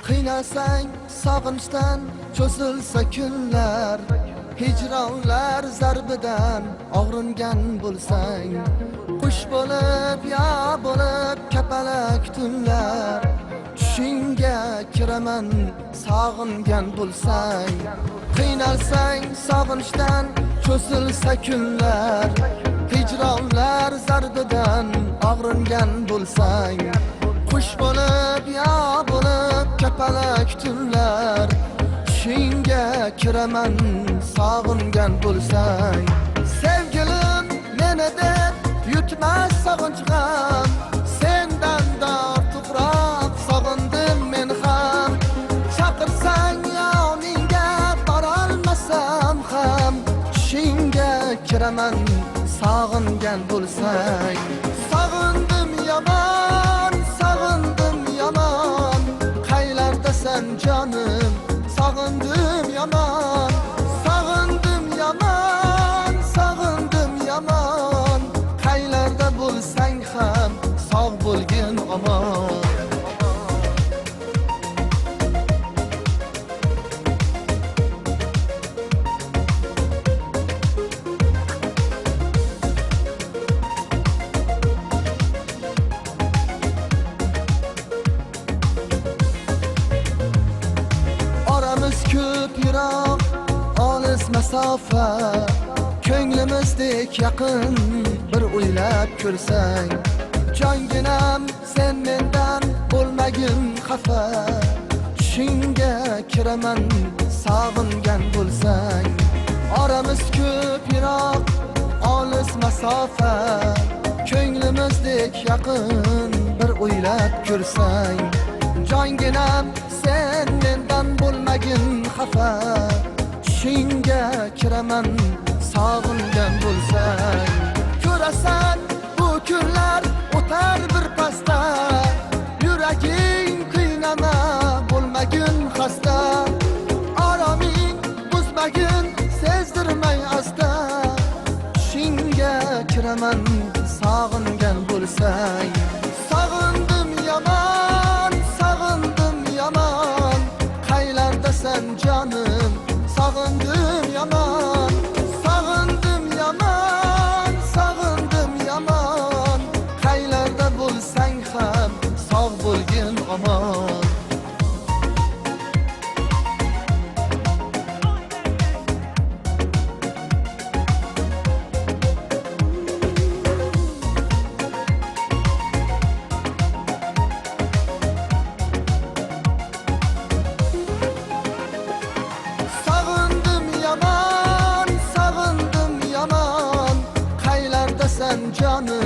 Qiynalsang sog'inchdan cho'zilsa kunlar, hijronlar zarbidan og'ringan bo'lsang, qush bo'lib ya bo'lib kapalak tunlar, tushingga kiraman sog'ingan bo'lsang. Qiynalsang sog'inchdan cho'zilsa kunlar, hijronlar zarbidan og'ringan bo'lsang, qush bo'lib ya bo'lib kapalak tunlar, tushingga kiraman sog'ingan bo'lsang. Sevgilim meni deb yutmas sog'inch g'am, sendan ortiqroq sog'indim men ham. Chaqirsang yoningga borolmasam ham, tushingga kiraman sog'ingan bo'lsang. Sog'indim yomon, sog'indim yomon, qaylardasan jonim, sog'indim yomon, sog'indim yomon, sog'indim yomon, qaylarda bo'lsang ham sog' bo'lgin omon. Ko'p yiroq, olis masofa, ko'nglimizdek yaqin bir o'ylab ko'rsang. Jonginam sen mendan bo'lmagin xafa, tushingga kiraman sog'ingan bo'lsang. Oramiz ko'p yiroq, olis masofa, ko'nglimizdek yaqin bir o'ylab ko'rsang. Jonginam sen mendan bo'lmagin xafa, tushingga kiraman sog'ingan bo'lsang. Ko'rasan bu kunlar o'tar bir pasda, yuraging qiynama bo'lmagin xasta. Oroming buzmagin sezdirmay asta, tushingga kiraman sog'ingan bo'lsang. Sog'indim yomon, sog'indim yomon, qaylardasan jonim, sog'indim yomon, sog'indim yomon, sog'indim yomon, qaylarda bo'lsang ham sog' bo'lgin omon. Sen canım,